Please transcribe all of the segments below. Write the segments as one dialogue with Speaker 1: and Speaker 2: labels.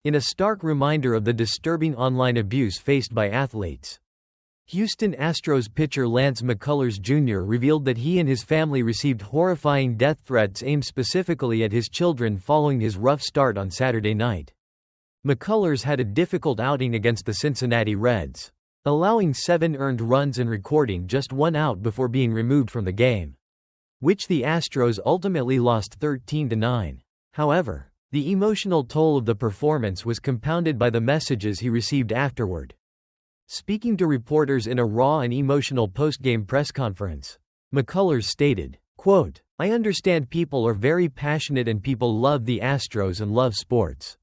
Speaker 1: in a stark reminder of the disturbing online abuse faced by athletes. Houston Astros pitcher Lance McCullers Jr. revealed that he and his family received horrifying death threats aimed specifically at his children following his rough start on Saturday night. McCullers had a difficult outing against the Cincinnati Reds, allowing 7 earned runs and recording just 1 out before being removed from the game, which the Astros ultimately lost 13-9. However, the emotional toll of the performance was compounded by the messages he received afterward. Speaking to reporters in a raw and emotional post-game press conference, McCullers stated, quote, "I understand people are very passionate and people love the Astros and love sports.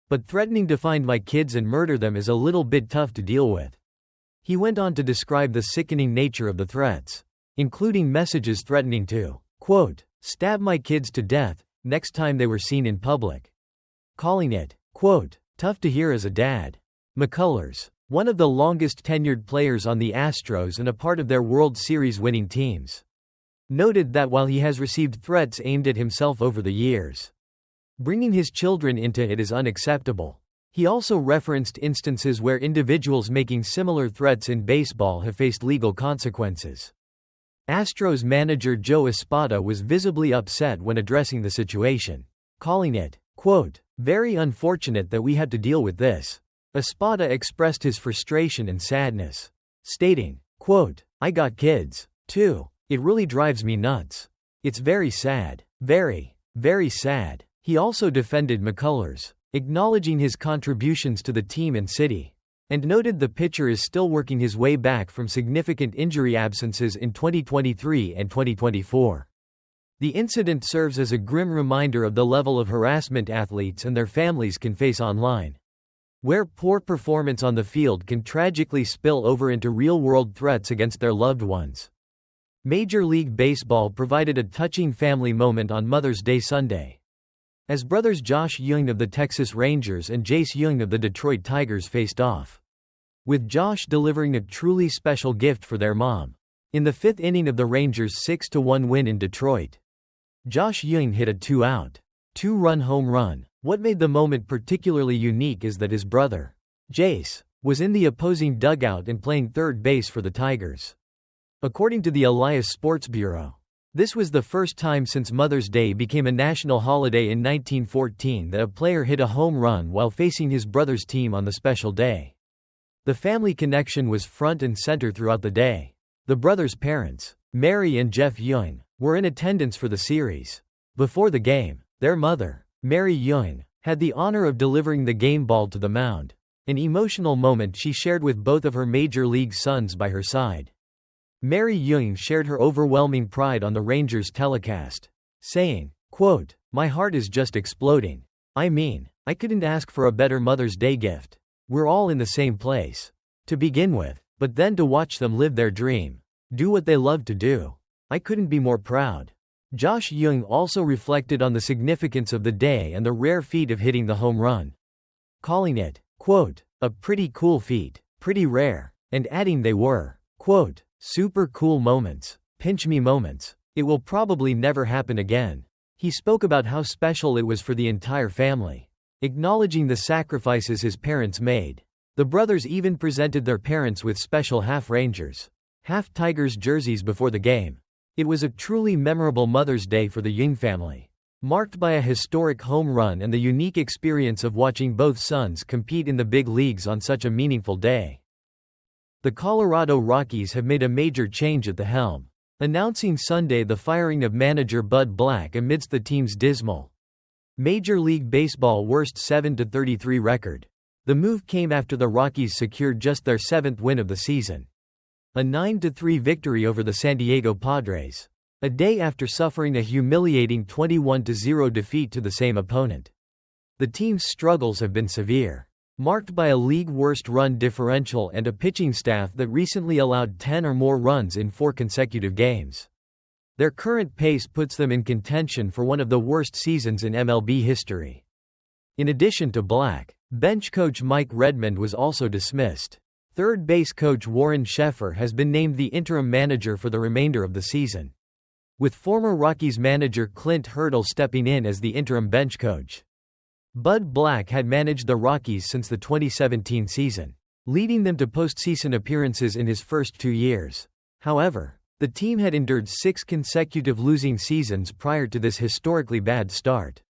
Speaker 1: But threatening to find my kids and murder them is a little bit tough to deal with." He went on to describe the sickening nature of the threats, including messages threatening to, quote, "stab my kids to death next time they were seen in public," calling it, quote, "tough to hear as a dad." McCullers, one of the longest-tenured players on the Astros and a part of their World Series winning teams, noted that while he has received threats aimed at himself over the years, bringing his children into it is unacceptable. He also referenced instances where individuals making similar threats in baseball have faced legal consequences. Astros manager Joe Espada was visibly upset when addressing the situation, calling it, quote, "very unfortunate that we had to deal with this." Espada expressed his frustration and sadness, stating, quote, "I got kids, too. It really drives me nuts. It's very sad. Very, very sad." He also defended McCullers, acknowledging his contributions to the team and city, and noted the pitcher is still working his way back from significant injury absences in 2023 and 2024. The incident serves as a grim reminder of the level of harassment athletes and their families can face online, where poor performance on the field can tragically spill over into real-world threats against their loved ones. Major League Baseball provided a touching family moment on Mother's Day Sunday, as brothers Josh Jung of the Texas Rangers and Jace Jung of the Detroit Tigers faced off, with Josh delivering a truly special gift for their mom. In the 5th inning of the Rangers' 6-1 win in Detroit, Josh Jung hit a 2-out, 2-run home run. What made the moment particularly unique is that his brother, Jace, was in the opposing dugout and playing third base for the Tigers. According to the Elias Sports Bureau, this was the first time since Mother's Day became a national holiday in 1914 that a player hit a home run while facing his brother's team on the special day. The family connection was front and center throughout the day. The brothers' parents, Mary and Jeff Jung, were in attendance for the series. Before the game, their mother, Mary Jung, had the honor of delivering the game ball to the mound, an emotional moment she shared with both of her Major League sons by her side. Mary Jung shared her overwhelming pride on the Rangers telecast, saying, quote, "My heart is just exploding. I mean, I couldn't ask for a better Mother's Day gift. We're all in the same place, to begin with, but then to watch them live their dream, do what they love to do. I couldn't be more proud." Josh Jung also reflected on the significance of the day and the rare feat of hitting the home run, calling it, quote, "a pretty cool feat, pretty rare," and adding they were, quote, "super cool moments, pinch me moments. It will probably never happen again." He spoke about how special it was for the entire family, acknowledging the sacrifices his parents made. The brothers even presented their parents with special half Rangers, half Tigers jerseys before the game. It was a truly memorable Mother's Day for the Jung family, marked by a historic home run and the unique experience of watching both sons compete in the big leagues on such a meaningful day. The Colorado Rockies have made a major change at the helm, announcing Sunday the firing of manager Bud Black amidst the team's dismal Major League Baseball worst 7-33 record. The move came after the Rockies secured just their 7th win of the season, a 9-3 victory over the San Diego Padres, a day after suffering a humiliating 21-0 defeat to the same opponent. The team's struggles have been severe, marked by a league-worst run differential and a pitching staff that recently allowed 10 or more runs in 4 consecutive games. Their current pace puts them in contention for one of the worst seasons in MLB history. In addition to Black, bench coach Mike Redmond was also dismissed. Third base coach Warren Sheffer has been named the interim manager for the remainder of the season, with former Rockies manager Clint Hurdle stepping in as the interim bench coach. Bud Black had managed the Rockies since the 2017 season, leading them to postseason appearances in his first 2 years. However, the team had endured 6 consecutive losing seasons prior to this historically bad start.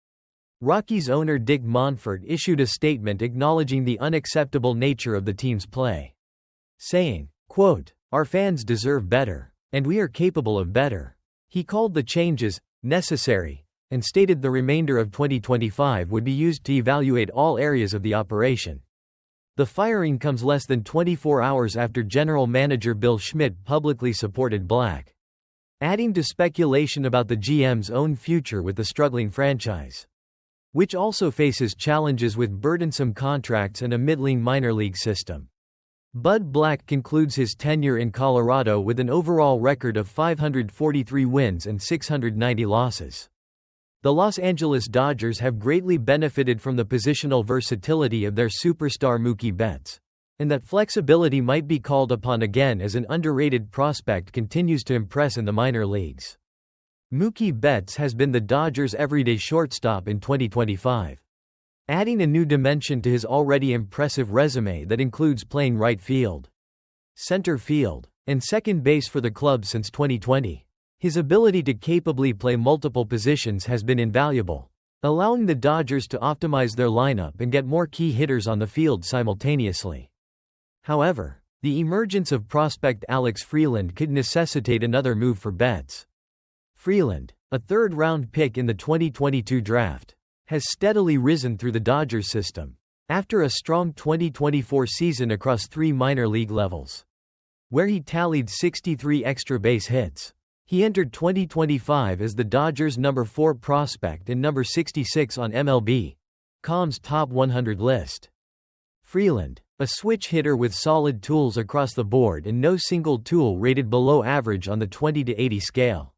Speaker 1: Rockies owner Dick Monfort issued a statement acknowledging the unacceptable nature of the team's play, saying, quote, "Our fans deserve better, and we are capable of better." He called the changes necessary and stated the remainder of 2025 would be used to evaluate all areas of the operation. The firing comes less than 24 hours after general manager Bill Schmidt publicly supported Black, adding to speculation about the GM's own future with the struggling franchise, which also faces challenges with burdensome contracts and a middling minor league system. Bud Black concludes his tenure in Colorado with an overall record of 543 wins and 690 losses. The Los Angeles Dodgers have greatly benefited from the positional versatility of their superstar Mookie Betts, and that flexibility might be called upon again as an underrated prospect continues to impress in the minor leagues. Mookie Betts has been the Dodgers' everyday shortstop in 2025, adding a new dimension to his already impressive resume that includes playing right field, center field, and second base for the club since 2020. His ability to capably play multiple positions has been invaluable, allowing the Dodgers to optimize their lineup and get more key hitters on the field simultaneously. However, the emergence of prospect Alex Freeland could necessitate another move for Betts. Freeland, a third-round pick in the 2022 draft, has steadily risen through the Dodgers system, after a strong 2024 season across 3 minor league levels, where he tallied 63 extra base hits. He entered 2025 as the Dodgers' number 4 prospect and number 66 on MLB.com's top 100 list. Freeland, a switch hitter with solid tools across the board and no single tool rated below average on the 20 to 80 scale,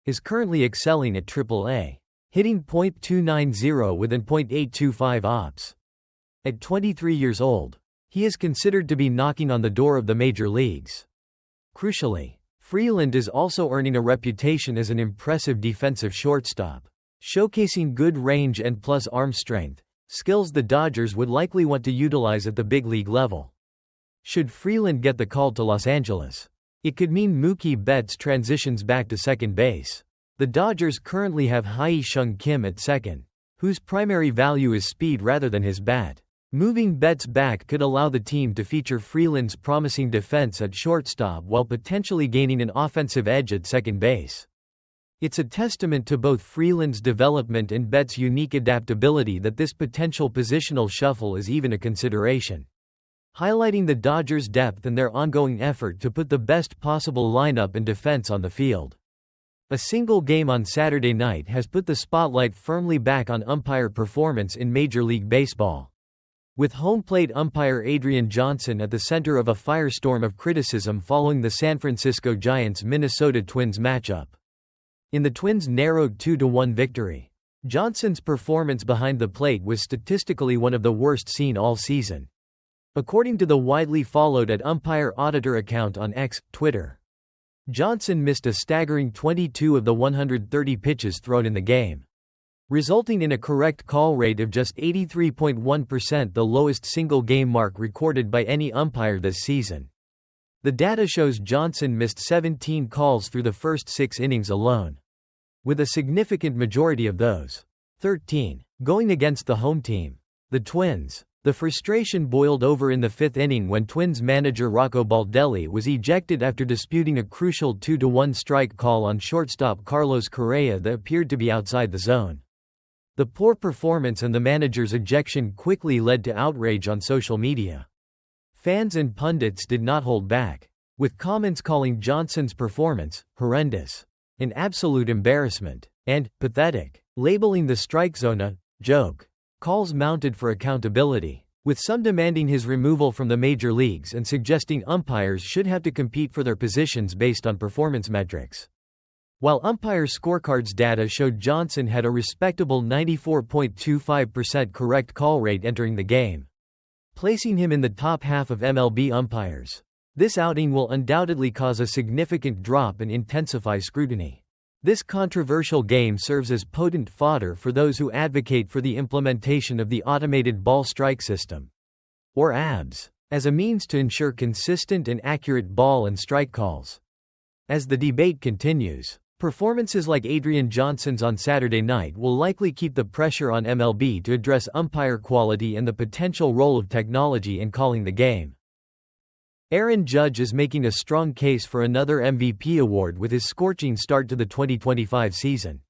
Speaker 1: is currently excelling at AAA, hitting .290 with an .825 OPS. At 23 years old, he is considered to be knocking on the door of the major leagues. Crucially, Freeland is also earning a reputation as an impressive defensive shortstop, showcasing good range and plus arm strength, skills the Dodgers would likely want to utilize at the big league level. Should Freeland get the call to Los Angeles, it could mean Mookie Betts transitions back to second base. The Dodgers currently have Hye-Sung Kim at second, whose primary value is speed rather than his bat. Moving Betts back could allow the team to feature Freeland's promising defense at shortstop while potentially gaining an offensive edge at second base. It's a testament to both Freeland's development and Betts' unique adaptability that this potential positional shuffle is even a consideration, highlighting the Dodgers' depth and their ongoing effort to put the best possible lineup and defense on the field. A single game on Saturday night has put the spotlight firmly back on umpire performance in Major League Baseball, with home plate umpire Adrian Johnson at the center of a firestorm of criticism following the San Francisco Giants-Minnesota Twins matchup. In the Twins' narrowed 2-1 victory, Johnson's performance behind the plate was statistically one of the worst seen all season, according to the widely followed @Umpire Auditor account on X, Twitter. Johnson missed a staggering 22 of the 130 pitches thrown in the game, resulting in a correct call rate of just 83.1%, the lowest single-game mark recorded by any umpire this season. The data shows Johnson missed 17 calls through the first 6 innings alone, with a significant majority of those 13 going against the home team, the Twins. The frustration boiled over in the 5th inning when Twins manager Rocco Baldelli was ejected after disputing a crucial 2-1 strike call on shortstop Carlos Correa that appeared to be outside the zone. The poor performance and the manager's ejection quickly led to outrage on social media. Fans and pundits did not hold back, with comments calling Johnson's performance horrendous, an absolute embarrassment, and pathetic, labeling the strike zone a joke. Calls mounted for accountability, with some demanding his removal from the major leagues and suggesting umpires should have to compete for their positions based on performance metrics. While umpire scorecards data showed Johnson had a respectable 94.25% correct call rate entering the game, placing him in the top half of MLB umpires, this outing will undoubtedly cause a significant drop and intensify scrutiny. This controversial game serves as potent fodder for those who advocate for the implementation of the automated ball strike system, or ABS, as a means to ensure consistent and accurate ball and strike calls. As the debate continues, performances like Adrian Johnson's on Saturday night will likely keep the pressure on MLB to address umpire quality and the potential role of technology in calling the game. Aaron Judge is making a strong case for another MVP award with his scorching start to the 2025 season.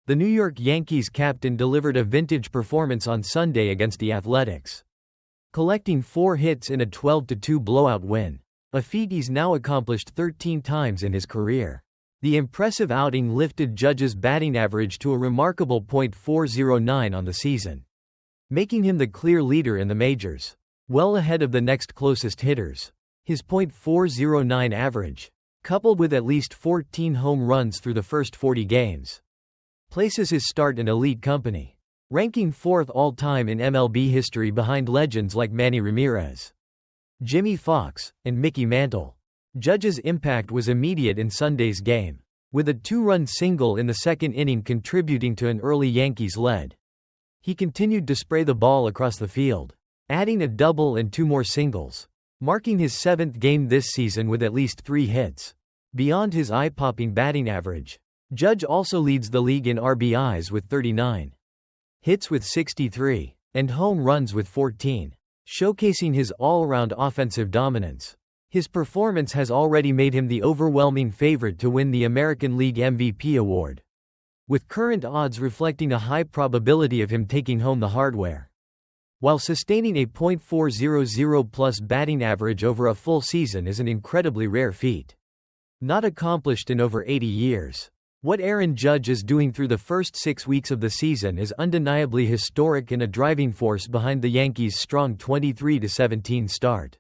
Speaker 1: The New York Yankees captain delivered a vintage performance on Sunday against the Athletics, collecting 4 hits in a 12-2 blowout win, a feat he's now accomplished 13 times in his career. The impressive outing lifted Judge's batting average to a remarkable .409 on the season, making him the clear leader in the majors, well ahead of the next closest hitters. His .409 average, coupled with at least 14 home runs through the first 40 games, places his start in elite company, ranking 4th all-time in MLB history behind legends like Manny Ramirez, Jimmy Fox, and Mickey Mantle. Judge's impact was immediate in Sunday's game, with a 2-run single in the second inning contributing to an early Yankees lead. He continued to spray the ball across the field, adding a double and 2 more singles, marking his 7th game this season with at least 3 hits. Beyond his eye-popping batting average, Judge also leads the league in RBIs with 39, hits with 63, and home runs with 14, showcasing his all-around offensive dominance. His performance has already made him the overwhelming favorite to win the American League MVP award, with current odds reflecting a high probability of him taking home the hardware. While sustaining a .400+ batting average over a full season is an incredibly rare feat, not accomplished in over 80 years, what Aaron Judge is doing through the first 6 weeks of the season is undeniably historic and a driving force behind the Yankees' strong 23-17 start.